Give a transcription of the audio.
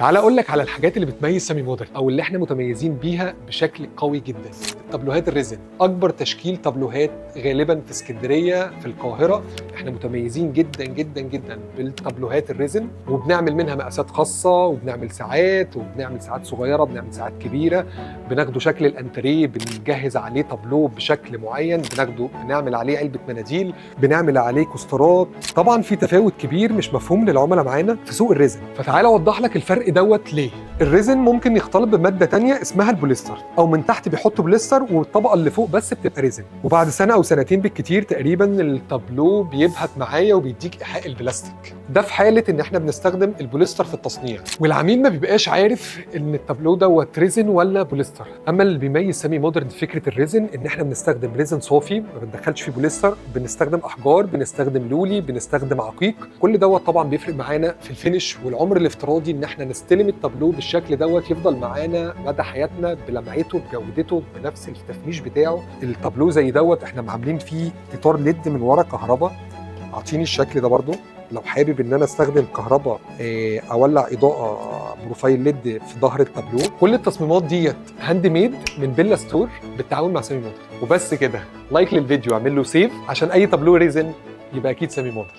تعال اقول لك على الحاجات اللي بتميز سامي مودرن او اللي احنا متميزين بيها بشكل قوي جدا. التابلوهات الريزن، اكبر تشكيل تابلوهات غالبا في اسكندريه في القاهره. احنا متميزين جدا جدا جدا بالتابلوهات الريزن، وبنعمل منها مقاسات خاصه، وبنعمل ساعات صغيره، بنعمل ساعات كبيره. بناخده شكل الانتريه، بنجهز عليه تابلو بشكل معين، بنعمل عليه علبه مناديل، بنعمل عليه كوسترات. طبعا في تفاوت كبير مش مفهوم للعملاء معانا في سوق الريزن، فتعال اوضح لك الفرق دوت ليه. الريزن ممكن يختلط بماده تانية اسمها البوليستر، او من تحت بيحطوا بوليستر والطبقه اللي فوق بس بتبقى ريزن، وبعد سنه او سنتين بالكتير تقريبا التابلو بيبهت معايا وبيديك ايحاء البلاستيك. ده في حاله ان احنا بنستخدم البوليستر في التصنيع، والعميل ما بيبقاش عارف ان التابلو دوت ريزن ولا بوليستر. اما اللي بيميز سامي مودرن في فكره الريزن ان احنا بنستخدم ريزن صافي، ما بندخلش فيه بوليستر، بنستخدم احجار، بنستخدم لولي، بنستخدم عقيق. كل دوت طبعا بيفرق معانا في الفينش والعمر الافتراضي، ان احنا نستلم التابلو بالشكل دوت يفضل معانا مدى حياتنا بلمعته بجودته بنفس التفنيش بتاعه. التابلو زي دوت احنا عاملين فيه اطار ليد من ورا كهرباء، عاطيني الشكل ده برضو. لو حابب ان انا استخدم كهرباء اولع اضاءه بروفايل ليد في ظهر التابلو. كل التصميمات ديت هاند ميد من بيلا ستور بالتعاون مع سامي مودرن. وبس كده، لايك للفيديو، اعمل له سيف عشان اي تابلو ريزن يبقى اكيد سامي مودرن.